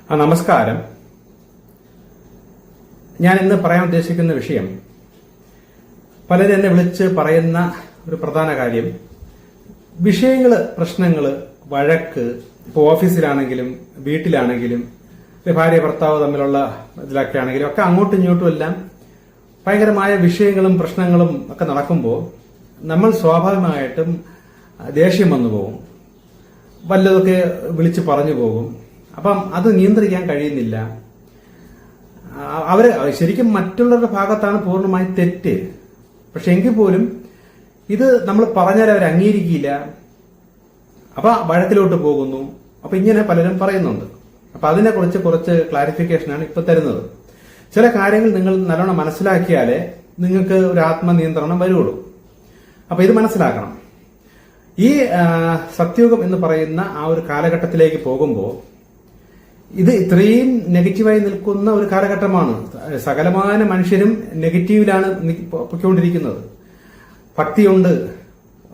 നമസ്കാരം. ഞാൻ ഇന്ന് പറയാൻ ഉദ്ദേശിക്കുന്ന വിഷയം, പലരും എന്നെ വിളിച്ച് പറയുന്ന ഒരു പ്രധാന കാര്യം, വിഷയങ്ങള്, പ്രശ്നങ്ങള്, വഴക്ക്, ഇപ്പോൾ ഓഫീസിലാണെങ്കിലും വീട്ടിലാണെങ്കിലും ഭാര്യ ഭർത്താവ് തമ്മിലുള്ള ഇതിലൊക്കെ ആണെങ്കിലും ഒക്കെ അങ്ങോട്ടും ഇങ്ങോട്ടും എല്ലാം ഭയങ്കരമായ വിഷയങ്ങളും പ്രശ്നങ്ങളും ഒക്കെ നടക്കുമ്പോൾ നമ്മൾ സ്വാഭാവികമായിട്ടും ദേഷ്യം വന്നു പോകും, വല്ലതൊക്കെ വിളിച്ച് പറഞ്ഞു പോകും. അപ്പം അത് നിയന്ത്രിക്കാൻ കഴിയുന്നില്ല. അവര് ശരിക്കും മറ്റുള്ളവരുടെ ഭാഗത്താണ് പൂർണ്ണമായി തെറ്റ്. പക്ഷെ എങ്കിൽ പോലും ഇത് നമ്മൾ പറഞ്ഞാൽ അവർ അംഗീകരിക്കില്ല. അപ്പൊ വഴക്കിലോട്ട് പോകുന്നു. അപ്പൊ ഇങ്ങനെ പലരും പറയുന്നുണ്ട്. അപ്പൊ അതിനെക്കുറിച്ച് കുറച്ച് ക്ലാരിഫിക്കേഷനാണ് ഇപ്പൊ തരുന്നത്. ചില കാര്യങ്ങൾ നിങ്ങൾ നല്ലോണം മനസ്സിലാക്കിയാലേ നിങ്ങൾക്ക് ഒരു ആത്മനിയന്ത്രണം വരുള്ളൂ. അപ്പൊ ഇത് മനസ്സിലാക്കണം. ഈ സത്യുഗം എന്ന് പറയുന്ന ആ ഒരു കാലഘട്ടത്തിലേക്ക് പോകുമ്പോൾ ഇത് ഇത്രയും നെഗറ്റീവായി നിൽക്കുന്ന ഒരു കാലഘട്ടമാണ്. സകലമായ മനുഷ്യരും നെഗറ്റീവിലാണ് പൊയ്ക്കൊണ്ടിരിക്കുന്നത്. ഭക്തിയുണ്ട്,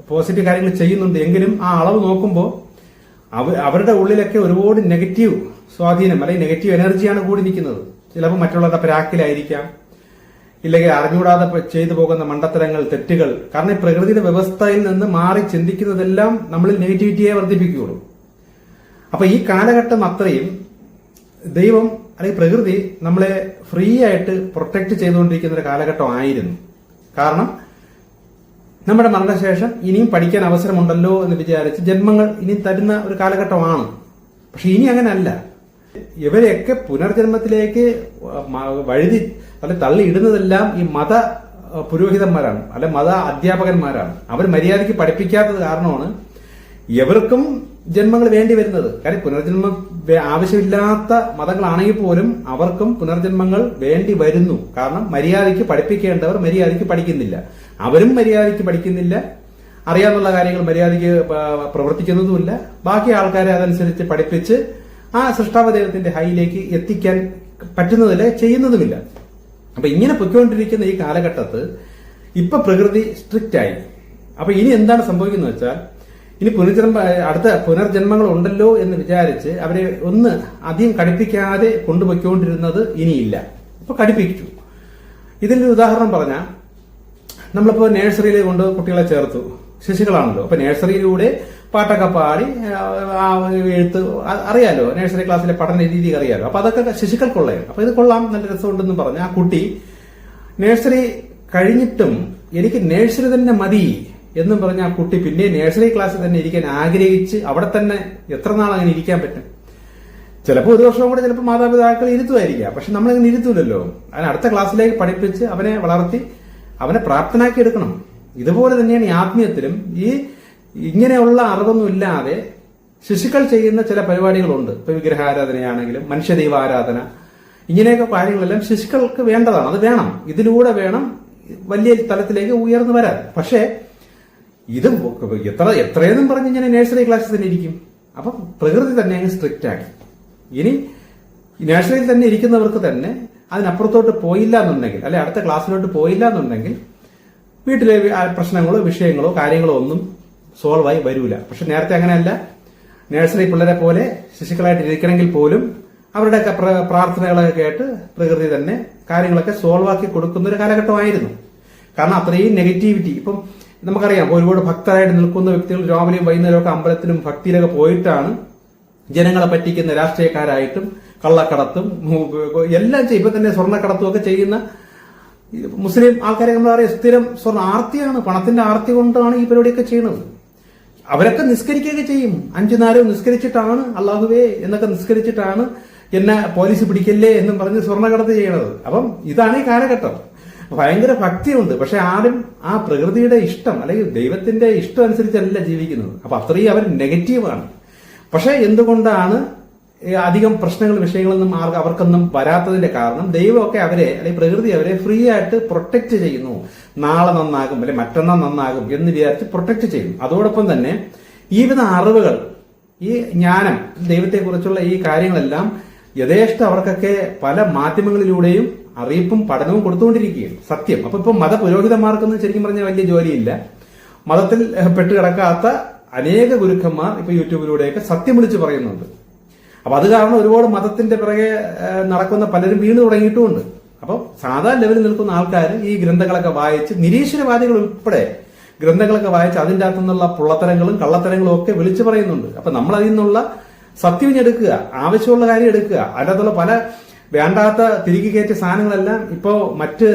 പോസിറ്റീവ് കാര്യങ്ങൾ ചെയ്യുന്നുണ്ട്, എങ്കിലും ആ അളവ് നോക്കുമ്പോൾ അവരുടെ ഉള്ളിലൊക്കെ ഒരുപാട് നെഗറ്റീവ് സ്വാധീനം അല്ലെങ്കിൽ നെഗറ്റീവ് എനർജിയാണ് കൂടി നിൽക്കുന്നത്. ചിലപ്പോൾ മറ്റുള്ളവരുടെ പ്രാക്കിലായിരിക്കാം, ഇല്ലെങ്കിൽ അറിഞ്ഞുകൂടാതെ ചെയ്തു പോകുന്ന മണ്ടത്തരങ്ങൾ, തെറ്റുകൾ. കാരണം ഈ പ്രകൃതിയുടെ വ്യവസ്ഥയിൽ നിന്ന് മാറി ചിന്തിക്കുന്നതെല്ലാം നമ്മളിൽ നെഗറ്റിവിറ്റിയെ വർദ്ധിപ്പിക്കുകയുള്ളൂ. അപ്പൊ ഈ കാലഘട്ടം അത്രയും ദൈവം അല്ലെങ്കിൽ പ്രകൃതി നമ്മളെ ഫ്രീ ആയിട്ട് പ്രൊട്ടക്ട് ചെയ്തുകൊണ്ടിരിക്കുന്ന ഒരു കാലഘട്ടമായിരുന്നു. കാരണം നമ്മുടെ മരണശേഷം ഇനിയും പഠിക്കാൻ അവസരമുണ്ടല്ലോ എന്ന് വിചാരിച്ച് ജന്മങ്ങൾ ഇനിയും തരുന്ന ഒരു കാലഘട്ടമാണ്. പക്ഷെ ഇനി അങ്ങനല്ല. ഇവരെയൊക്കെ പുനർജന്മത്തിലേക്ക് വഴുതി അല്ലെ തള്ളിയിടുന്നതെല്ലാം ഈ മത പുരോഹിതന്മാരാണ്, അല്ലെ മത അധ്യാപകന്മാരാണ്. അവർ മര്യാദയ്ക്ക് പഠിപ്പിക്കാത്തത് കാരണമാണ് എവർക്കും ജന്മങ്ങൾ വേണ്ടി വരുന്നത്. കാര്യം പുനർജന്മം ആവശ്യമില്ലാത്ത മതങ്ങളാണെങ്കിൽ പോലും അവർക്കും പുനർജന്മങ്ങൾ വേണ്ടി വരുന്നു. കാരണം മര്യാദയ്ക്ക് പഠിപ്പിക്കേണ്ടവർ മര്യാദയ്ക്ക് പഠിക്കുന്നില്ല, അവരും മര്യാദയ്ക്ക് പഠിക്കുന്നില്ല, അറിയാവുന്ന കാര്യങ്ങൾ മര്യാദയ്ക്ക് പ്രവർത്തിക്കുന്നതുമില്ല. ബാക്കി ആൾക്കാരെ അതനുസരിച്ച് പഠിപ്പിച്ച് ആ സൃഷ്ടാവ ദൈവത്തിന്റെ ഹൈയിലേക്ക് എത്തിക്കാൻ പറ്റുന്നതില്ല, ചെയ്യുന്നതുമില്ല. അപ്പൊ ഇങ്ങനെ പൊയ്ക്കൊണ്ടിരിക്കുന്ന ഈ കാലഘട്ടത്ത് ഇപ്പൊ പ്രകൃതി സ്ട്രിക്റ്റ് ആയി. അപ്പൊ ഇനി എന്താണ് സംഭവിക്കുന്നത് വെച്ചാൽ, ഇനി അടുത്ത പുനർജന്മങ്ങൾ ഉണ്ടല്ലോ എന്ന് വിചാരിച്ച് അവരെ ഒന്ന് അധികം കടുപ്പിക്കാതെ കൊണ്ടുപോയിക്കൊണ്ടിരുന്നത് ഇനിയില്ല. ഇപ്പൊ കടുപ്പിച്ചു. ഇതിന്റെ ഉദാഹരണം പറഞ്ഞാൽ, നമ്മളിപ്പോ നഴ്സറിയിൽ കൊണ്ട് കുട്ടികളെ ചേർത്തു, ശിശുക്കളാണല്ലോ. അപ്പൊ നഴ്സറിയിലൂടെ പാട്ടൊക്കെ പാടി എഴുത്ത് അറിയാലോ, നഴ്സറി ക്ലാസ്സിലെ പഠന രീതി അറിയാലോ. അപ്പൊ അതൊക്കെ ശിശുക്കൾക്കുള്ളതാണ്. അപ്പൊ ഇത് കൊള്ളാം, നല്ല രസമുണ്ടെന്ന് പറഞ്ഞ് ആ കുട്ടി നഴ്സറി കഴിഞ്ഞിട്ടും എനിക്ക് നഴ്സറി തന്നെ മതി എന്നും പറഞ്ഞ ആ കുട്ടി പിന്നെ നഴ്സറി ക്ലാസ്സിൽ തന്നെ ഇരിക്കാൻ ആഗ്രഹിച്ച് അവിടെ തന്നെ എത്ര നാൾ അങ്ങനെ ഇരിക്കാൻ പറ്റും? ചിലപ്പോൾ ഒരു വർഷം കൂടെ ചിലപ്പോൾ മാതാപിതാക്കൾ ഇരുത്തുമായിരിക്കാം. പക്ഷെ നമ്മളിങ്ങനെ ഇരുത്തൂലല്ലോ. അതിന് അടുത്ത ക്ലാസ്സിലേക്ക് പഠിപ്പിച്ച് അവനെ വളർത്തി അവനെ പ്രാപ്തനാക്കി എടുക്കണം. ഇതുപോലെ തന്നെയാണ് ഈ ആത്മീയത്തിലും. ഈ ഇങ്ങനെയുള്ള അറിവൊന്നും ഇല്ലാതെ ശിശുക്കൾ ചെയ്യുന്ന ചില പരിപാടികളുണ്ട്. ഇപ്പൊ വിഗ്രഹാരാധനയാണെങ്കിലും മനുഷ്യദൈവാരാധന, ഇങ്ങനെയൊക്കെ കാര്യങ്ങളെല്ലാം ശിശുക്കൾക്ക് വേണ്ടതാണ്. അത് വേണം. ഇതിലൂടെ വേണം വലിയ തലത്തിലേക്ക് ഉയർന്നു വരാൻ. പക്ഷേ ഇത് എത്രയെന്നും പറഞ്ഞ് ഇങ്ങനെ നഴ്സറി ക്ലാസ്സിൽ തന്നെ ഇരിക്കും. അപ്പൊ പ്രകൃതി തന്നെ അങ്ങ് സ്ട്രിക്റ്റ് ആക്കി. ഇനി നഴ്സറിയിൽ തന്നെ ഇരിക്കുന്നവർക്ക് തന്നെ അതിനപ്പുറത്തോട്ട് പോയില്ല എന്നുണ്ടെങ്കിൽ, അല്ലെ അടുത്ത ക്ലാസ്സിലോട്ട് പോയില്ല എന്നുണ്ടെങ്കിൽ വീട്ടിലെ പ്രശ്നങ്ങളോ വിഷയങ്ങളോ കാര്യങ്ങളോ ഒന്നും സോൾവ് ആയി വരൂല. പക്ഷെ നേരത്തെ അങ്ങനെയല്ല. നഴ്സറി പിള്ളേരെ പോലെ ശിശുക്കളായിട്ട് ഇരിക്കണമെങ്കിൽ പോലും അവരുടെയൊക്കെ പ്രാർത്ഥനകളൊക്കെ കേട്ട് പ്രകൃതി തന്നെ കാര്യങ്ങളൊക്കെ സോൾവ് ആക്കി കൊടുക്കുന്ന ഒരു കാലഘട്ടമായിരുന്നു. കാരണം അത്രയും നെഗറ്റിവിറ്റി. ഇപ്പം നമുക്കറിയാം, ഒരുപാട് ഭക്തരായിട്ട് നിൽക്കുന്ന വ്യക്തികൾ രാവിലെയും വൈകുന്നേരവും ഒക്കെ അമ്പലത്തിലും ഭക്തിയിലൊക്കെ പോയിട്ടാണ് ജനങ്ങളെ പറ്റിക്കുന്ന രാഷ്ട്രീയക്കാരായിട്ടും കള്ളക്കടത്തും എല്ലാം ചെയ്യും. ഇപ്പൊ തന്നെ സ്വർണ്ണക്കടത്തും ഒക്കെ ചെയ്യുന്ന മുസ്ലിം ആൾക്കാരെ നമ്മളറിയാം, സ്ഥിരം സ്വർണ്ണ ആർത്തിയാണ്, പണത്തിന്റെ ആർത്തി കൊണ്ടാണ് ഈ പരിപാടിയൊക്കെ ചെയ്യുന്നത്. അവരൊക്കെ നിസ്കരിക്കുകയൊക്കെ ചെയ്യും. 5 നേരവും നിസ്കരിച്ചിട്ടാണ് അള്ളാഹുവേ എന്നൊക്കെ നിസ്കരിച്ചിട്ടാണ് എന്നെ പോലീസ് പിടിക്കല്ലേ എന്നും പറഞ്ഞ് സ്വർണ്ണക്കടത്ത് ചെയ്യണത്. അപ്പം ഇതാണ് ഈ കാലഘട്ടം. ഭയങ്കര ഭക്തിയുണ്ട്. പക്ഷെ ആരും ആ പ്രകൃതിയുടെ ഇഷ്ടം അല്ലെങ്കിൽ ദൈവത്തിന്റെ ഇഷ്ടം അനുസരിച്ചല്ല ജീവിക്കുന്നത്. അപ്പൊ അത്രയും അവർ നെഗറ്റീവാണ്. പക്ഷെ എന്തുകൊണ്ടാണ് അധികം പ്രശ്നങ്ങൾ വിഷയങ്ങളൊന്നും അവർക്കൊന്നും വരാത്തതിന്റെ കാരണം, ദൈവമൊക്കെ അവരെ അല്ലെങ്കിൽ പ്രകൃതി അവരെ ഫ്രീ ആയിട്ട് പ്രൊട്ടക്ട് ചെയ്യുന്നു. നാളെ നന്നാകും അല്ലെ മറ്റന്നാൾ നന്നാകും എന്ന് വിചാരിച്ച് പ്രൊട്ടക്ട് ചെയ്യുന്നു. അതോടൊപ്പം തന്നെ ഈ വിധ അറിവുകൾ, ഈ ജ്ഞാനം, ദൈവത്തെക്കുറിച്ചുള്ള ഈ കാര്യങ്ങളെല്ലാം യഥേഷ്ടം അവർക്കൊക്കെ പല മാധ്യമങ്ങളിലൂടെയും അറിയിപ്പും പഠനവും കൊടുത്തുകൊണ്ടിരിക്കുകയാണ്. സത്യം. അപ്പൊ ഇപ്പൊ മതപുരോഹിതന്മാർക്കൊന്നും ശരിക്കും പറഞ്ഞാൽ വലിയ ജോലിയില്ല. മതത്തിൽ പെട്ടുകിടക്കാത്ത അനേക ഗുരുക്കന്മാർ ഇപ്പൊ യൂട്യൂബിലൂടെയൊക്കെ സത്യം വിളിച്ച് പറയുന്നുണ്ട്. അപ്പൊ അത് കാരണം ഒരുപാട് മതത്തിന്റെ പിറകെ നടക്കുന്ന പലരും വീണ് തുടങ്ങിയിട്ടുമുണ്ട്. അപ്പൊ സാധാരണ ലെവലിൽ നിൽക്കുന്ന ആൾക്കാർ ഈ ഗ്രന്ഥങ്ങളൊക്കെ വായിച്ച്, നിരീശ്വരവാദികൾ ഉൾപ്പെടെ ഗ്രന്ഥങ്ങളൊക്കെ വായിച്ച് അതിൻ്റെ അകത്തു നിന്നുള്ള പുള്ളത്തരങ്ങളും കള്ളത്തരങ്ങളും ഒക്കെ വിളിച്ചു പറയുന്നുണ്ട്. അപ്പൊ നമ്മൾ അതിൽ നിന്നുള്ള സത്യം എടുക്കുക, ആവശ്യമുള്ള കാര്യം എടുക്കുക. അതിനകത്തുള്ള പല വേണ്ടാത്ത തിരികെ കയറ്റിയ സാധനങ്ങളെല്ലാം ഇപ്പോ മറ്റ്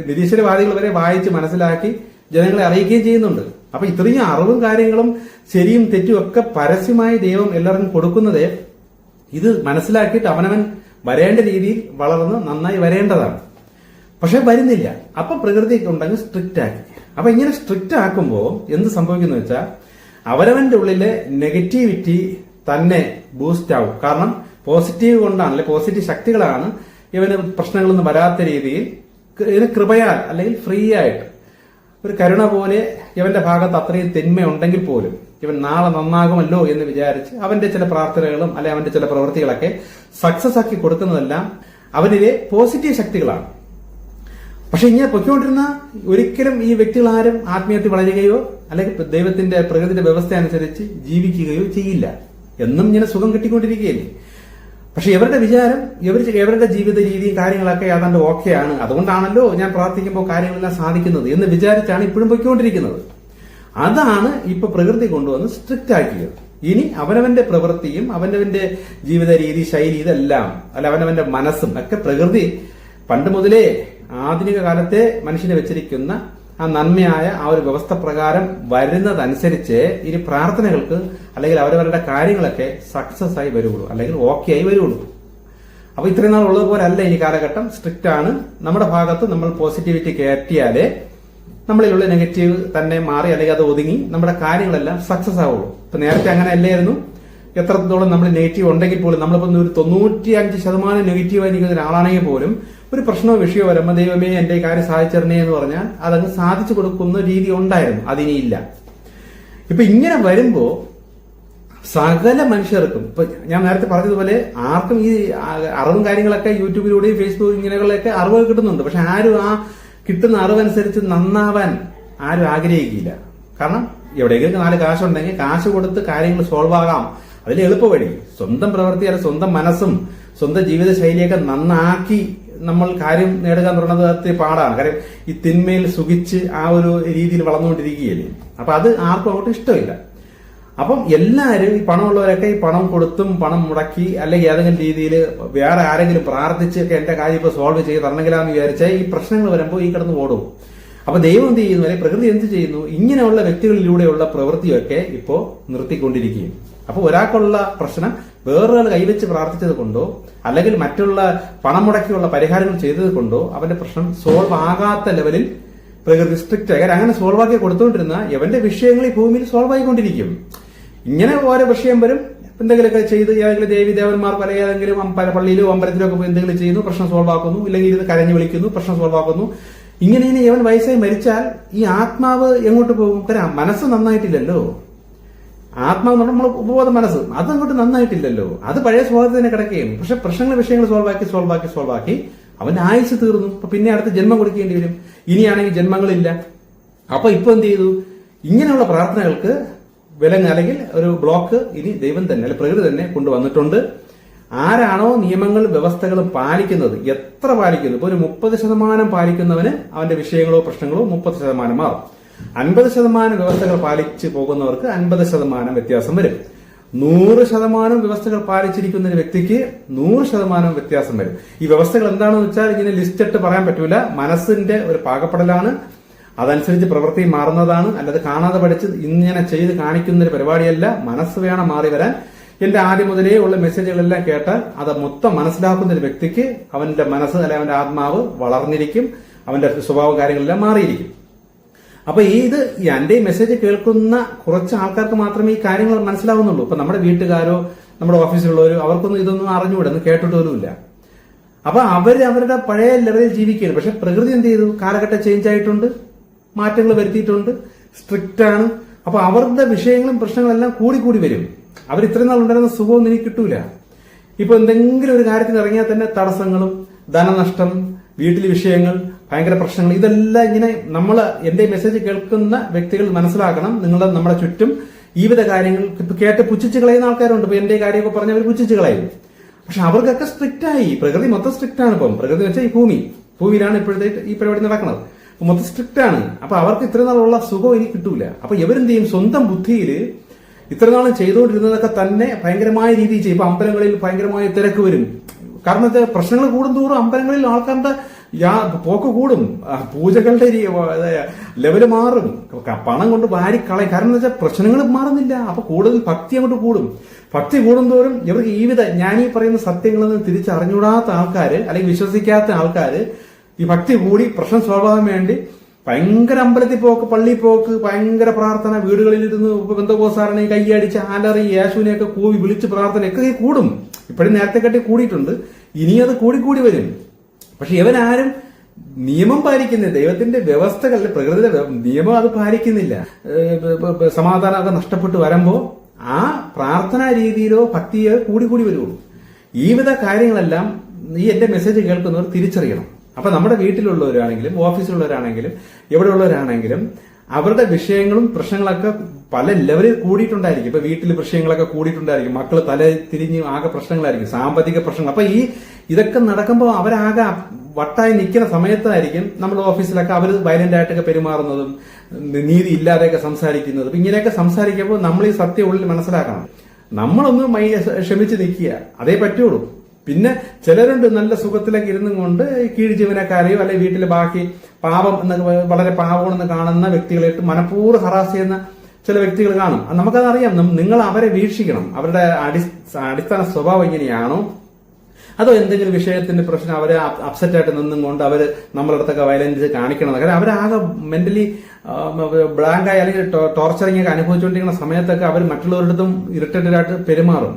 നിരീശ്വരവാദികൾ വരെ വായിച്ച് മനസ്സിലാക്കി ജനങ്ങളെ അറിയിക്കുകയും ചെയ്യുന്നുണ്ട്. അപ്പൊ ഇത്രയും അറിവും കാര്യങ്ങളും ശരിയും തെറ്റും ഒക്കെ പരസ്യമായി ദൈവം എല്ലാവർക്കും കൊടുക്കുന്നത് ഇത് മനസ്സിലാക്കിയിട്ട് അവനവൻ വരേണ്ട രീതിയിൽ വളർന്ന് നന്നായി വരേണ്ടതാണ്. പക്ഷെ വരുന്നില്ല. അപ്പൊ പ്രകൃതി ഉണ്ടെങ്കിൽ സ്ട്രിക്റ്റ് ആക്കി. അപ്പൊ ഇങ്ങനെ സ്ട്രിക്റ്റ് ആക്കുമ്പോൾ എന്ത് സംഭവിക്കുന്നു വെച്ചാൽ അവരവന്റെ ഉള്ളിലെ നെഗറ്റിവിറ്റി തന്നെ ബൂസ്റ്റ് ആവും. കാരണം പോസിറ്റീവ് കൊണ്ടാണ്, അല്ലെ പോസിറ്റീവ് ശക്തികളാണ് ഇവന് പ്രശ്നങ്ങളൊന്നും വരാത്ത രീതിയിൽ ഇതിന് കൃപയാൽ അല്ലെങ്കിൽ ഫ്രീ ആയിട്ട് ഒരു കരുണ പോലെ ഇവന്റെ ഭാഗത്ത് അത്രയും തിന്മയുണ്ടെങ്കിൽ പോലും ഇവൻ നാളെ നന്നാകുമല്ലോ എന്ന് വിചാരിച്ച് അവന്റെ ചില പ്രാർത്ഥനകളും അല്ലെ അവന്റെ ചില പ്രവൃത്തികളൊക്കെ സക്സസ് ആക്കി കൊടുക്കുന്നതെല്ലാം അവനിലെ പോസിറ്റീവ് ശക്തികളാണ്. പക്ഷെ ഇങ്ങനെ പൊയ്ക്കൊണ്ടിരുന്ന ഒരിക്കലും ഈ വ്യക്തികൾ ആരും ആത്മീയത്തിൽ വളരുകയോ അല്ലെങ്കിൽ ദൈവത്തിന്റെ പ്രകൃതിയുടെ വ്യവസ്ഥ അനുസരിച്ച് ജീവിക്കുകയോ ചെയ്യില്ല. എന്നും ഇങ്ങനെ സുഖം കിട്ടിക്കൊണ്ടിരിക്കുകയല്ലേ. പക്ഷെ ഇവരുടെ വിചാരം ഇവരുടെ ജീവിത രീതിയും കാര്യങ്ങളൊക്കെ ഏതാണ്ട് ഓക്കെയാണ്, അതുകൊണ്ടാണല്ലോ ഞാൻ പ്രാർത്ഥിക്കുമ്പോൾ കാര്യങ്ങളെല്ലാം സാധിക്കുന്നത് എന്ന് വിചാരിച്ചാണ് ഇപ്പോഴും പൊയ്ക്കൊണ്ടിരിക്കുന്നത്. അതാണ് ഇപ്പൊ പ്രകൃതി കൊണ്ടുവന്ന് സ്ട്രിക്റ്റ് ആക്കിയത്. ഇനി അവനവന്റെ പ്രവൃത്തിയും അവനവന്റെ ജീവിത രീതി ശൈലി ഇതെല്ലാം അല്ല അവനവന്റെ മനസ്സും ഒക്കെ പ്രകൃതി പണ്ട് മുതലേ ആധുനിക കാലത്തെ മനുഷ്യനെ വെച്ചിരിക്കുന്ന ആ നന്മയായ ആ ഒരു വ്യവസ്ഥ പ്രകാരം വരുന്നതനുസരിച്ച് ഇനി പ്രാർത്ഥനകൾക്ക് അല്ലെങ്കിൽ അവരവരുടെ കാര്യങ്ങളൊക്കെ സക്സസ് ആയി വരുള്ളൂ, അല്ലെങ്കിൽ ഓക്കെ ആയി വരുള്ളൂ. അപ്പൊ ഇത്രയും നാൾ ഉള്ളതുപോലെ അല്ല ഇനി കാലഘട്ടം. സ്ട്രിക്റ്റ് ആണ്. നമ്മുടെ ഭാഗത്ത് നമ്മൾ പോസിറ്റിവിറ്റി കയറ്റിയാലേ നമ്മളിലുള്ള നെഗറ്റീവ് തന്നെ മാറി അല്ലെങ്കിൽ അത് ഒതുങ്ങി നമ്മുടെ കാര്യങ്ങളെല്ലാം സക്സസ് ആവുള്ളൂ. ഇപ്പൊ നേരത്തെ അങ്ങനെ അല്ലായിരുന്നു. എത്രത്തോളം നമ്മൾ നെഗറ്റീവ് ഉണ്ടെങ്കിൽ പോലും നമ്മളിപ്പോ ഒരു 95% നെഗറ്റീവായി നിൽക്കുന്ന ഒരാളാണെങ്കിൽ പോലും ഒരു പ്രശ്നമോ വിഷയമോ വരുമ്പോൾ ദൈവമേ എന്റെ കാര്യം സാധിച്ചറിഞ്ഞേ എന്ന് പറഞ്ഞാൽ അതങ്ങ് സാധിച്ചു കൊടുക്കുന്ന രീതി ഉണ്ടായിരുന്നു. അതിനിയില്ല. ഇപ്പൊ ഇങ്ങനെ വരുമ്പോ സകല മനുഷ്യർക്കും ഇപ്പൊ ഞാൻ നേരത്തെ പറഞ്ഞതുപോലെ ആർക്കും ഈ അറിവും കാര്യങ്ങളൊക്കെ യൂട്യൂബിലൂടെയും ഫേസ്ബുക്ക് ഇങ്ങനെയൊക്കെ അറിവ് കിട്ടുന്നുണ്ട്. പക്ഷെ ആരും ആ കിട്ടുന്ന അറിവനുസരിച്ച് നന്നാവാൻ ആരും ആഗ്രഹിക്കില്ല. കാരണം എവിടെയെങ്കിലും 4 കാശുണ്ടെങ്കിൽ കാശ് കൊടുത്ത് കാര്യങ്ങൾ സോൾവ് ആകാം. അതിൽ എളുപ്പ വഴി സ്വന്തം പ്രവൃത്തി അല്ലെങ്കിൽ സ്വന്തം മനസ്സും സ്വന്തം ജീവിത ശൈലിയൊക്കെ നന്നാക്കി നമ്മൾ കാര്യം നേടുക എന്ന് പറയുന്നത് അത്ര പാടാണ്. കാര്യം ഈ തിന്മയിൽ സുഖിച്ച് ആ ഒരു രീതിയിൽ വളർന്നുകൊണ്ടിരിക്കുകയല്ലേ. അപ്പൊ അത് ആർക്കും അങ്ങോട്ട് ഇഷ്ടമില്ല. അപ്പം എല്ലാവരും ഈ പണമുള്ളവരൊക്കെ ഈ പണം കൊടുത്തും പണം മുടക്കി അല്ലെങ്കിൽ ഏതെങ്കിലും രീതിയിൽ വേറെ ആരെങ്കിലും പ്രാർത്ഥിച്ചൊക്കെ എന്റെ കാര്യം ഇപ്പൊ സോൾവ് ചെയ്ത് തരണമെങ്കിലാന്ന് വിചാരിച്ചാൽ ഈ പ്രശ്നങ്ങൾ വരുമ്പോൾ ഈ കിടന്ന് ഓടും. അപ്പൊ ദൈവം എന്ത് ചെയ്യുന്നു, അല്ലെങ്കിൽ പ്രകൃതി എന്ത് ചെയ്യുന്നു, ഇങ്ങനെയുള്ള വ്യക്തികളിലൂടെയുള്ള പ്രവൃത്തിയൊക്കെ ഇപ്പോ നിർത്തിക്കൊണ്ടിരിക്കുകയും. അപ്പൊ ഒരാൾക്കുള്ള പ്രശ്നം വേറൊരാൾ കൈവച്ച് പ്രാർത്ഥിച്ചത് കൊണ്ടോ അല്ലെങ്കിൽ മറ്റുള്ള പണം മുടക്കിയുള്ള പരിഹാരങ്ങൾ ചെയ്തത് കൊണ്ടോ അവന്റെ പ്രശ്നം സോൾവ് ആകാത്ത ലെവലിൽ പ്രകൃതി സ്ട്രിക്റ്റ് ആയി അങ്ങനെ സോൾവ് ആക്കി കൊടുത്തുകൊണ്ടിരുന്ന എവന്റെ വിഷയങ്ങൾ ഈ ഭൂമിയിൽ സോൾവ് ആയിക്കൊണ്ടിരിക്കും. ഇങ്ങനെ ഓരോ വിഷയം വരും, എന്തെങ്കിലുമൊക്കെ ചെയ്ത് ഏതെങ്കിലും ദേവി ദേവന്മാർക്ക് അല്ലെങ്കിൽ ഏതെങ്കിലും പള്ളിയിലോ അമ്പലത്തിലോ ഒക്കെ എന്തെങ്കിലും ചെയ്യുന്നു, പ്രശ്നം സോൾവ് ആക്കുന്നു. ഇല്ലെങ്കിൽ ഇത് കരഞ്ഞു വിളിക്കുന്നു, പ്രശ്നം സോൾവ് ആക്കുന്നു. ഇങ്ങനെ ഇവൻ വയസ്സായി മരിച്ചാൽ ഈ ആത്മാവ് എങ്ങോട്ട് പോകും? കാരണം മനസ്സ് നന്നായിട്ടില്ലല്ലോ. ആത്മാവ് നമ്മൾ ഉപബോധ മനസ്സ് അതങ്ങോട്ട് നന്നായിട്ടില്ലല്ലോ. അത് പഴയ സ്വഭാവത്തിൽ തന്നെ കിടക്കുകയും. പക്ഷെ വിഷയങ്ങൾ സോൾവ് ആക്കി അവന്റെ ആയുസ് തീർന്നു. അപ്പൊ പിന്നെ അടുത്ത ജന്മം കൊടുക്കേണ്ടി വരും. ഇനിയാണെങ്കിൽ ജന്മങ്ങളില്ല. അപ്പൊ ഇപ്പൊ എന്ത് ചെയ്തു? ഇങ്ങനെയുള്ള പ്രാർത്ഥനകൾക്ക് വിലങ്ങ് അല്ലെങ്കിൽ ഒരു ബ്ലോക്ക് ഇനി ദൈവം തന്നെ അല്ലെങ്കിൽ പ്രകൃതി തന്നെ കൊണ്ടുവന്നിട്ടുണ്ട്. ആരാണോ നിയമങ്ങളും വ്യവസ്ഥകളും പാലിക്കുന്നത്, എത്ര പാലിക്കുന്നു, ഇപ്പൊ ഒരു 30% പാലിക്കുന്നവന് അവന്റെ വിഷയങ്ങളോ പ്രശ്നങ്ങളോ 30% മാറും. 50% വ്യവസ്ഥകൾ പാലിച്ചു പോകുന്നവർക്ക് 50% വ്യത്യാസം വരും. 100% വ്യവസ്ഥകൾ പാലിച്ചിരിക്കുന്ന ഒരു വ്യക്തിക്ക് 100% വ്യത്യാസം വരും. ഈ വ്യവസ്ഥകൾ എന്താണെന്ന് വെച്ചാൽ ഇങ്ങനെ ലിസ്റ്റ് ഇട്ട് പറയാൻ പറ്റൂല. മനസ്സിന്റെ ഒരു പാകപ്പെടലാണ്. അതനുസരിച്ച് പ്രവൃത്തി മാറുന്നതാണ്. അല്ലാതെ കാണാതെ പഠിച്ച് ഇങ്ങനെ ചെയ്ത് കാണിക്കുന്ന ഒരു പരിപാടിയല്ല. മനസ്സ് വേണം മാറി വരാൻ. എന്റെ ആദ്യം മുതലേ ഉള്ള മെസ്സേജുകളെല്ലാം കേട്ടാൽ അത് മൊത്തം മനസ്സിലാക്കുന്ന ഒരു വ്യക്തിക്ക് അവന്റെ മനസ്സ് അല്ലെങ്കിൽ അവന്റെ ആത്മാവ് വളർന്നിരിക്കും. അവന്റെ സ്വഭാവ കാര്യങ്ങളെല്ലാം മാറിയിരിക്കും. അപ്പൊ ഇത് എന്റെ മെസ്സേജ് കേൾക്കുന്ന കുറച്ച് ആൾക്കാർക്ക് മാത്രമേ ഈ കാര്യങ്ങൾ മനസ്സിലാവുന്നുള്ളൂ. ഇപ്പൊ നമ്മുടെ വീട്ടുകാരോ നമ്മുടെ ഓഫീസിലുള്ളവരോ അവർക്കൊന്നും ഇതൊന്നും അറിഞ്ഞുകൂടെ, ഒന്നും കേട്ടിട്ടൊന്നുമില്ല. അപ്പൊ അവരുടെ പഴയ ലെവലിൽ ജീവിക്കുകയാണ്. പക്ഷെ പ്രകൃതി എന്ത് ചെയ്തു? കാലഘട്ടം ചേഞ്ച് ആയിട്ടുണ്ട്, മാറ്റങ്ങൾ വരുത്തിയിട്ടുണ്ട്, സ്ട്രിക്റ്റ് ആണ്. അപ്പൊ അവരുടെ വിഷയങ്ങളും പ്രശ്നങ്ങളെല്ലാം കൂടി വരും. അവർ ഇത്രയും നാൾ ഉണ്ടായിരുന്ന സുഖമൊന്നും എനിക്ക് കിട്ടൂല. ഇപ്പൊ എന്തെങ്കിലും ഒരു കാര്യത്തിന് ഇറങ്ങിയാൽ തന്നെ തടസ്സങ്ങളും ധനനഷ്ടം, വീട്ടിലെ വിഷയങ്ങൾ, ഭയങ്കര പ്രശ്നങ്ങൾ, ഇതെല്ലാം ഇങ്ങനെ എന്റെ മെസ്സേജ് കേൾക്കുന്ന വ്യക്തികൾ മനസ്സിലാക്കണം. നമ്മുടെ ചുറ്റും ഈ വിധ കാര്യങ്ങൾ ഇപ്പൊ കേട്ട് പുച്ഛിച്ച് കളയുന്ന ആൾക്കാരുണ്ട്. ഇപ്പൊ എന്റെ കാര്യമൊക്കെ പറഞ്ഞ് അവർ പുച്ഛിച്ച് കളയും. പക്ഷെ അവർക്കൊക്കെ സ്ട്രിക്റ്റ് ആയി. പ്രകൃതി മൊത്തം സ്ട്രിക്റ്റ് ആണ്. ഇപ്പം പ്രകൃതി വെച്ചാൽ ഈ ഭൂമിയിലാണ് ഇപ്പോഴത്തെ ഈ പരിപാടി നടക്കുന്നത്. മൊത്തം സ്ട്രിക്റ്റ് ആണ്. അപ്പൊ അവർക്ക് ഇത്ര നാളുള്ള സുഖം ഇനി കിട്ടൂല. അപ്പൊ ഇവരെന്ത് ചെയ്യും? സ്വന്തം ബുദ്ധിയിൽ ഇത്ര നാളും ചെയ്തുകൊണ്ടിരുന്നതൊക്കെ തന്നെ ഭയങ്കരമായ രീതിയിൽ ചെയ്യും. ഇപ്പൊ അമ്പലങ്ങളിൽ ഭയങ്കരമായ തിരക്ക് വരും. കാരണം പ്രശ്നങ്ങൾ കൂടുന്തോറും അമ്പലങ്ങളിൽ ആൾക്കാരുടെ പോക്ക് കൂടും. പൂജകളുടെ ലെവല് മാറും. പണം കൊണ്ട് വാരിക്കളയും. കാരണം എന്താ വെച്ചാൽ പ്രശ്നങ്ങൾ മാറുന്നില്ല. അപ്പൊ കൂടുതൽ ഭക്തി അങ്ങോട്ട് കൂടും. ഭക്തി കൂടുന്തോറും ഇവർക്ക് ഈ വിധ ഞാൻ ഈ പറയുന്ന സത്യങ്ങളൊന്നും തിരിച്ചറിഞ്ഞൂടാത്ത ആൾക്കാര് അല്ലെങ്കിൽ വിശ്വസിക്കാത്ത ആൾക്കാര് ഈ ഭക്തി കൂടി പ്രശ്നം സോൾവ് ആകാൻ വേണ്ടി ഭയങ്കര അമ്പലത്തിൽ പോക്ക്, പള്ളിയിൽ പോക്ക്, ഭയങ്കര പ്രാർത്ഥന, വീടുകളിലിരുന്ന് ബന്ധുക്കോസാരണ കൈയടിച്ച് ആലറി യേശുവിനെയൊക്കെ കൂവി വിളിച്ച് പ്രാർത്ഥനയൊക്കെ കൂടും. ഇപ്പോഴും നേരത്തെ കട്ടി കൂടിയിട്ടുണ്ട്. ഇനി അത് കൂടിക്കൂടി വരും. പക്ഷെ ഇവനാരും നിയമം പാലിക്കുന്നില്ല. ദൈവത്തിന്റെ വ്യവസ്ഥകളിൽ പ്രകൃതിയുടെ നിയമം അത് പാലിക്കുന്നില്ല. സമാധാനമൊക്കെ നഷ്ടപ്പെട്ട് വരുമ്പോ ആ പ്രാർത്ഥനാ രീതിയിലോ ഭക്തിയോ കൂടിക്കൂടി വരുള്ളൂ. ഈ വിധ കാര്യങ്ങളെല്ലാം ഈ എന്റെ മെസ്സേജ് കേൾക്കുന്നവർ തിരിച്ചറിയണം. അപ്പൊ നമ്മുടെ വീട്ടിലുള്ളവരാണെങ്കിലും ഓഫീസിലുള്ളവരാണെങ്കിലും എവിടെയുള്ളവരാണെങ്കിലും അവരുടെ വിഷയങ്ങളും പ്രശ്നങ്ങളൊക്കെ പല ലെവലിൽ കൂടിയിട്ടുണ്ടായിരിക്കും. ഇപ്പൊ വീട്ടിൽ വിഷയങ്ങളൊക്കെ കൂടിയിട്ടുണ്ടായിരിക്കും. മക്കള് തല തിരിഞ്ഞ് ആകെ പ്രശ്നങ്ങളായിരിക്കും, സാമ്പത്തിക പ്രശ്നങ്ങൾ. അപ്പൊ ഇതൊക്കെ നടക്കുമ്പോൾ അവരാകെ വട്ടായി നിൽക്കുന്ന സമയത്തായിരിക്കും നമ്മുടെ ഓഫീസിലൊക്കെ അവർ വയലന്റ് ആയിട്ടൊക്കെ പെരുമാറുന്നതും നീതി ഇല്ലാതെയൊക്കെ സംസാരിക്കുന്നതും. ഇങ്ങനെയൊക്കെ സംസാരിക്കുമ്പോൾ നമ്മൾ ഈ സത്യം ഉള്ളിൽ മനസ്സിലാക്കണം. നമ്മളൊന്ന് ക്ഷമിച്ച് നിൽക്കുക, അതേ പറ്റുള്ളൂ. പിന്നെ ചിലരുണ്ട് നല്ല സുഖത്തിലൊക്കെ ഇരുന്നും കൊണ്ട് കീഴ് ജീവനക്കാരെയോ അല്ലെങ്കിൽ വീട്ടിലെ ബാക്കി പാപം എന്ന് വളരെ പാവമെന്ന് കാണുന്ന വ്യക്തികളായിട്ട് മനഃപൂർവ്വം ഹറാസ് ചെയ്യുന്ന ചില വ്യക്തികൾ കാണും. നമുക്കതറിയാം. നിങ്ങൾ അവരെ വീക്ഷിക്കണം. അവരുടെ അടിസ്ഥാന സ്വഭാവം എങ്ങനെയാണോ, അതോ എന്തെങ്കിലും വിഷയത്തിന്റെ പ്രശ്നം അവരെ അപ്സെറ്റ് ആയിട്ട് നിന്നും കൊണ്ട് അവര് നമ്മളുടെ അടുത്തൊക്കെ വയലൻസ് കാണിക്കണം. കാരണം അവരാകെ മെന്റലി ബ്ലാങ്കായി അല്ലെങ്കിൽ ടോർച്ചറിങ് ഒക്കെ അനുഭവിച്ചുകൊണ്ടിരിക്കുന്ന സമയത്തൊക്കെ അവർ മറ്റുള്ളവരുടെ അടുത്തും ഇറിറ്റേറ്റഡ് ആയിട്ട് പെരുമാറും.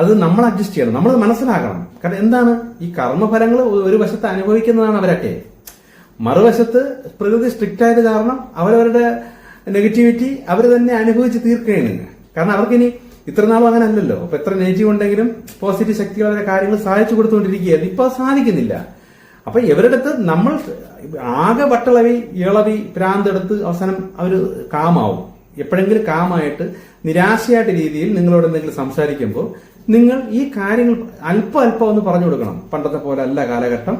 അത് നമ്മൾ അഡ്ജസ്റ്റ് ചെയ്യണം. നമ്മൾ മനസ്സിലാക്കണം. കാരണം എന്താണ് ഈ കർമ്മഫലങ്ങൾ ഒരു വശത്ത് അനുഭവിക്കുന്നതാണ് അവരൊക്കെ. മറുവശത്ത് പ്രകൃതി സ്ട്രിക്റ്റ് ആയത് കാരണം അവരവരുടെ നെഗറ്റിവിറ്റി അവർ തന്നെ അനുഭവിച്ച് തീർക്കുകയാണ്. കാരണം അവർക്കിനി ഇത്ര നാളും അങ്ങനെ അല്ലല്ലോ. അപ്പൊ എത്ര നെഗറ്റീവ് ഉണ്ടെങ്കിലും പോസിറ്റീവ് ശക്തികൾ അവരുടെ കാര്യങ്ങൾ സഹായിച്ചു കൊടുത്തുകൊണ്ടിരിക്കുകയായിരുന്നു. ഇപ്പൊ അത് സാധിക്കുന്നില്ല. അപ്പൊ ഇവരുടെ അടുത്ത് നമ്മൾ ആകെ വട്ടളവി ഇളവി ഭ്രാന്തെടുത്ത് അവസാനം അവര് കാമാവും. എപ്പോഴെങ്കിലും കാമായിട്ട് നിരാശയായിട്ട് രീതിയിൽ നിങ്ങളോട് എന്തെങ്കിലും സംസാരിക്കുമ്പോൾ നിങ്ങൾ ഈ കാര്യങ്ങൾ അല്പം ഒന്ന് പറഞ്ഞു കൊടുക്കണം. പണ്ടത്തെ പോലെ അല്ല കാലഘട്ടം,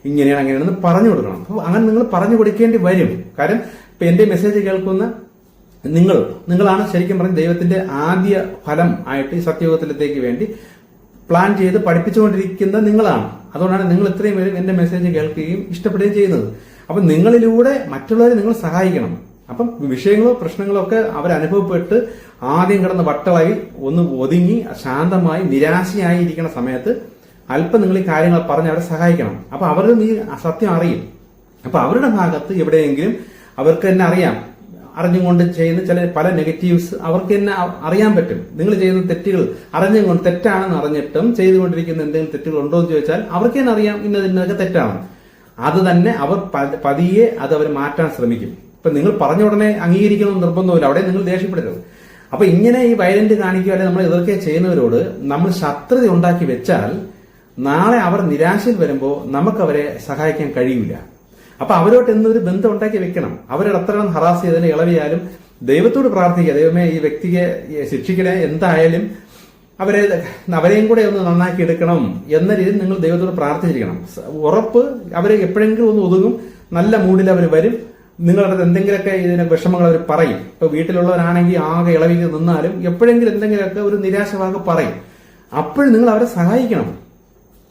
ഇങ്ങനെയാണ് അങ്ങനെയാണെന്ന് പറഞ്ഞു കൊടുക്കണം. അപ്പൊ അങ്ങനെ നിങ്ങൾ പറഞ്ഞു കൊടുക്കേണ്ടി വരും. കാരണം ഇപ്പൊ എന്റെ മെസ്സേജ് കേൾക്കുന്ന നിങ്ങളാണ് ശരിക്കും പറഞ്ഞ ദൈവത്തിന്റെ ആദ്യ ഫലം ആയിട്ട് ഈ സത്യയുഗത്തിലേക്ക് വേണ്ടി പ്ലാൻ ചെയ്ത് പഠിപ്പിച്ചുകൊണ്ടിരിക്കുന്ന നിങ്ങളാണ്. അതുകൊണ്ടാണ് നിങ്ങൾ ഇത്രയും പേരും എന്റെ മെസ്സേജ് കേൾക്കുകയും ഇഷ്ടപ്പെടുകയും ചെയ്യുന്നത്. അപ്പൊ നിങ്ങളിലൂടെ മറ്റുള്ളവരെ നിങ്ങൾ സഹായിക്കണം. അപ്പം വിഷയങ്ങളോ പ്രശ്നങ്ങളോ ഒക്കെ അവരനുഭവപ്പെട്ട് ആദ്യം കിടന്ന് വട്ടളായി ഒന്ന് ഒതുങ്ങി ശാന്തമായി നിരാശയായി ഇരിക്കുന്ന സമയത്ത് അല്പം നിങ്ങൾ ഈ കാര്യങ്ങൾ പറഞ്ഞ് അവരെ സഹായിക്കണം. അപ്പൊ അവരും ഈ സത്യം അറിയും. അപ്പൊ അവരുടെ ഭാഗത്ത് എവിടെയെങ്കിലും അവർക്ക് തന്നെ അറിയാം, അറിഞ്ഞുകൊണ്ട് ചെയ്യുന്ന പല നെഗറ്റീവ്സ് അവർക്ക് തന്നെ അറിയാൻ പറ്റും. നിങ്ങൾ ചെയ്യുന്ന തെറ്റുകൾ അറിഞ്ഞുകൊണ്ട് തെറ്റാണെന്ന് അറിഞ്ഞിട്ടും ചെയ്തുകൊണ്ടിരിക്കുന്ന എന്തെങ്കിലും തെറ്റുകൾ ഉണ്ടോ എന്ന് ചോദിച്ചാൽ അവർക്ക് തന്നെ അറിയാം ഇന്നതൊക്കെ തെറ്റാണ്. അത് തന്നെ അവർ പതിയെ അത് അവർ മാറ്റാൻ ശ്രമിക്കും. ഇപ്പൊ നിങ്ങൾ പറഞ്ഞ ഉടനെ അംഗീകരിക്കണമെന്ന് നിർബന്ധമില്ല. അവിടെ നിങ്ങൾ ദേഷ്യപ്പെടരുത്. അപ്പൊ ഇങ്ങനെ ഈ വയലന്റ് കാണിക്കുക അല്ലെങ്കിൽ നമ്മൾ എതിർക്കെ ചെയ്യുന്നവരോട് നമ്മൾ ശത്രുത ഉണ്ടാക്കി വെച്ചാൽ നാളെ അവർ നിരാശയിൽ വരുമ്പോൾ നമുക്ക് അവരെ സഹായിക്കാൻ കഴിയില്ല. അപ്പൊ അവരോട്ട് എന്നൊരു ബന്ധം ഉണ്ടാക്കി വെക്കണം. അവരുടെ അത്ര ഹറാസ് ചെയ്തതിന് ഇളവിയാലും ദൈവത്തോട് പ്രാർത്ഥിക്കുക, ദൈവമേ ഈ വ്യക്തിയെ ശിക്ഷിക്കണേ, എന്തായാലും അവരെയും കൂടെ ഒന്ന് നന്നാക്കി എടുക്കണം എന്ന രീതിയിൽ നിങ്ങൾ ദൈവത്തോട് പ്രാർത്ഥിച്ചിരിക്കണം. ഉറപ്പ് അവരെ എപ്പോഴെങ്കിലും ഒന്ന് ഒതുങ്ങും, നല്ല മൂഡിൽ അവർ വരും. നിങ്ങളുടെ എന്തെങ്കിലുമൊക്കെ ഇതിന് വിഷമങ്ങൾ അവർ പറയും. ഇപ്പൊ വീട്ടിലുള്ളവരാണെങ്കിൽ ആകെ ഇളവിക്ക് നിന്നാലും എപ്പോഴെങ്കിലും എന്തെങ്കിലുമൊക്കെ ഒരു നിരാശവാക്ക് പറയും. അപ്പോഴും നിങ്ങൾ അവരെ സഹായിക്കണം.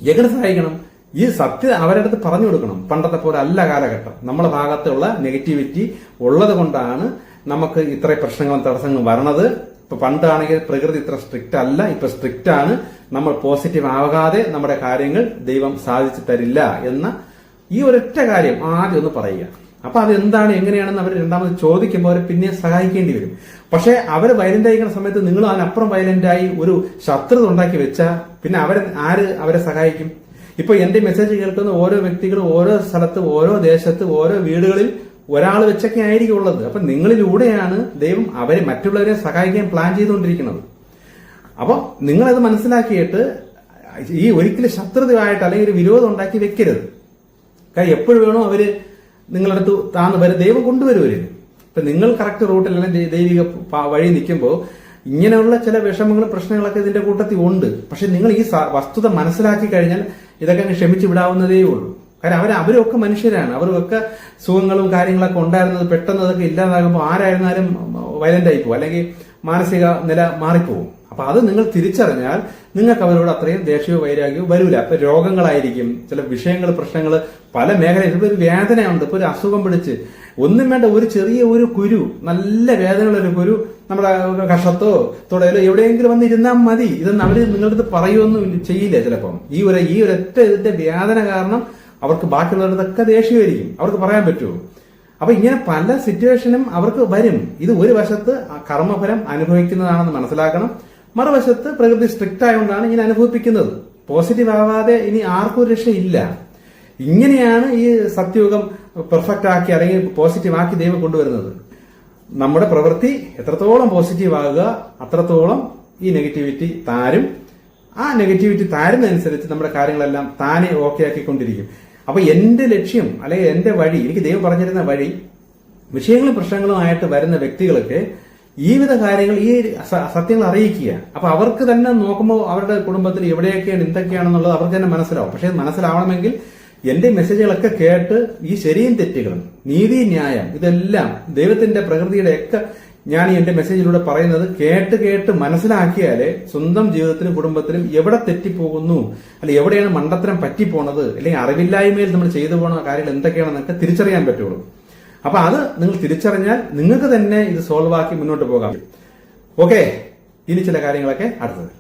എങ്ങനെ സഹായിക്കണം? ഈ സത്യം അവരുടെ അടുത്ത് പറഞ്ഞു കൊടുക്കണം. പണ്ടത്തെ പോലെ അല്ല കാലഘട്ടം. നമ്മുടെ ഭാഗത്തുള്ള നെഗറ്റിവിറ്റി ഉള്ളത് കൊണ്ടാണ് നമുക്ക് ഇത്ര പ്രശ്നങ്ങളും തടസ്സങ്ങളും വരണത്. ഇപ്പൊ പണ്ടാണെങ്കിൽ പ്രകൃതി ഇത്ര സ്ട്രിക്റ്റ് അല്ല, ഇപ്പൊ സ്ട്രിക്റ്റ് ആണ്. നമ്മൾ പോസിറ്റീവ് ആകാതെ നമ്മുടെ കാര്യങ്ങൾ ദൈവം സാധിച്ചു തരില്ല എന്ന ഈ ഒരൊറ്റ കാര്യം ആദ്യം ഒന്ന് പറയുക. അപ്പൊ അതെന്താണ് എങ്ങനെയാണെന്ന് അവർ രണ്ടാമത് ചോദിക്കുമ്പോൾ അവരെ പിന്നെ സഹായിക്കേണ്ടി വരും. പക്ഷെ അവർ വയലന്റ് ആയിരിക്കുന്ന സമയത്ത് നിങ്ങൾ അതിനപ്പുറം വയലന്റായി ഒരു ശത്രുത ഉണ്ടാക്കി വെച്ചാൽ പിന്നെ അവരെ സഹായിക്കും? ഇപ്പൊ എന്റെ മെസ്സേജ് കേൾക്കുന്ന ഓരോ വ്യക്തികളും ഓരോ സ്ഥലത്ത് ഓരോ ദേശത്ത് ഓരോ വീടുകളിൽ ഒരാൾ വെച്ചൊക്കെ ആയിരിക്കും ഉള്ളത്. അപ്പൊ നിങ്ങളിലൂടെയാണ് ദൈവം അവരെ മറ്റുള്ളവരെ സഹായിക്കാൻ പ്ലാൻ ചെയ്തുകൊണ്ടിരിക്കുന്നത്. അപ്പൊ നിങ്ങളത് മനസ്സിലാക്കിയിട്ട് ഈ ഒരിക്കലും ശത്രുതയായിട്ട് അല്ലെങ്കിൽ ഒരു വിരോധം ഉണ്ടാക്കി വെക്കരുത്. കാര്യം എപ്പോഴും വേണോ അവര് നിങ്ങളുടെ അടുത്ത് താന്ന് വരെ ദൈവം കൊണ്ടുവരുവര്. ഇപ്പൊ ഇപ്പൊ നിങ്ങൾ കറക്റ്റ് റൂട്ടിൽ അല്ലെങ്കിൽ ദൈവിക വഴി നിൽക്കുമ്പോൾ ഇങ്ങനെയുള്ള ചില വിഷമങ്ങളും പ്രശ്നങ്ങളൊക്കെ ഇതിന്റെ കൂട്ടത്തിൽ ഉണ്ട്. പക്ഷെ നിങ്ങൾ ഈ വസ്തുത മനസ്സിലാക്കി കഴിഞ്ഞാൽ ഇതൊക്കെ അങ്ങ് ക്ഷമിച്ചു വിടാവുന്നതേ ഉള്ളൂ. കാരണം അവരൊക്കെ മനുഷ്യരാണ്. അവർക്കൊക്കെ സുഖങ്ങളും കാര്യങ്ങളൊക്കെ ഉണ്ടായിരുന്നത് പെട്ടെന്ന് അതൊക്കെ ഇല്ലാതാകുമ്പോൾ ആരായിരുന്നാലും വയലന്റ് ആയി പോകും, അല്ലെങ്കിൽ മാനസിക നില മാറിപ്പോകും. അപ്പൊ അത് നിങ്ങൾ തിരിച്ചറിഞ്ഞാൽ നിങ്ങൾക്ക് അവരോട് അത്രയും ദേഷ്യവും വൈരാഗ്യവും വരൂല. അപ്പൊ രോഗങ്ങളായിരിക്കും, ചില വിഷയങ്ങൾ, പ്രശ്നങ്ങൾ പല മേഖലയിൽ. ഇപ്പൊ ഒരു വേദനയുണ്ട്, ഇപ്പൊ ഒരു അസുഖം പിടിച്ച് ഒന്നും വേണ്ട, ഒരു ചെറിയ ഒരു കുരു, നല്ല വേദനയുള്ള ഒരു കുരു നമ്മുടെ കഷത്തോ തുടയിലോ എവിടെയെങ്കിലും വന്നിരുന്നാൽ മതി. ഇതൊന്നും അവര് നിങ്ങളുടെ അടുത്ത് പറയുമൊന്നും ചെയ്യില്ല. ചിലപ്പം ഈ ഒരൊറ്റ ഇതിന്റെ വേദന കാരണം അവർക്ക് ബാക്കിയുള്ളവരതൊക്കെ ദേഷ്യമായിരിക്കും. അവർക്ക് പറയാൻ പറ്റുമോ? അപ്പൊ ഇങ്ങനെ പല സിറ്റുവേഷനും അവർക്ക് വരും. ഇത് ഒരു വശത്ത് കർമ്മഫലം അനുഭവിക്കുന്നതാണെന്ന് മനസ്സിലാക്കണം, മറുവശത്ത് പ്രകൃതി സ്ട്രിക്റ്റ് ആയതുകൊണ്ടാണ് ഇങ്ങനെ അനുഭവിപ്പിക്കുന്നത്. പോസിറ്റീവ് ആവാതെ ഇനി ആർക്കും ഒരു രക്ഷയില്ല. ഇങ്ങനെയാണ് ഈ സത്യയുഗം പെർഫെക്റ്റ് ആക്കി അല്ലെങ്കിൽ പോസിറ്റീവ് ആക്കി ദൈവം കൊണ്ടുവരുന്നത്. നമ്മുടെ പ്രവൃത്തി എത്രത്തോളം പോസിറ്റീവ് ആകുക അത്രത്തോളം ഈ നെഗറ്റിവിറ്റി താരും. ആ നെഗറ്റിവിറ്റി താരുന്നതനുസരിച്ച് നമ്മുടെ കാര്യങ്ങളെല്ലാം താനെ ഓക്കെ ആക്കിക്കൊണ്ടിരിക്കും. അപ്പൊ എന്റെ ലക്ഷ്യം അല്ലെങ്കിൽ എന്റെ വഴി, എനിക്ക് ദൈവം പറഞ്ഞിരുന്ന വഴി, വിഷയങ്ങളും പ്രശ്നങ്ങളുമായിട്ട് വരുന്ന വ്യക്തികൾക്ക് ഈവിധ കാര്യങ്ങൾ, ഈ സത്യങ്ങൾ അറിയിക്കുക. അപ്പൊ അവർക്ക് തന്നെ നോക്കുമ്പോൾ അവരുടെ കുടുംബത്തിൽ എവിടെയൊക്കെയാണ് എന്തൊക്കെയാണെന്നുള്ളത് അവർക്ക് തന്നെ മനസ്സിലാവും. പക്ഷെ മനസ്സിലാവണമെങ്കിൽ എന്റെ മെസ്സേജുകളൊക്കെ കേട്ട് ഈ ശരിയും തെറ്റുകളും, നീതി ന്യായം, ഇതെല്ലാം ദൈവത്തിന്റെ പ്രകൃതിയുടെ ഒക്കെ ഞാൻ എന്റെ മെസ്സേജിലൂടെ പറയുന്നത് കേട്ട് മനസ്സിലാക്കിയാലേ സ്വന്തം ജീവിതത്തിലും കുടുംബത്തിലും എവിടെ തെറ്റിപ്പോകുന്നു, അല്ലെങ്കിൽ എവിടെയാണ് മണ്ടത്തരം പറ്റിപ്പോണത്, അല്ലെങ്കിൽ അറിവില്ലായ്മയിൽ നമ്മൾ ചെയ്തു പോകുന്ന കാര്യങ്ങൾ എന്തൊക്കെയാണെന്നൊക്കെ തിരിച്ചറിയാൻ പറ്റുള്ളൂ. അപ്പൊ അത് നിങ്ങൾ തിരിച്ചറിഞ്ഞാൽ നിങ്ങൾക്ക് തന്നെ ഇത് സോൾവ് ആക്കി മുന്നോട്ട് പോകാം. ഓക്കെ, ഇനി ചില കാര്യങ്ങളൊക്കെ അടുത്തത്.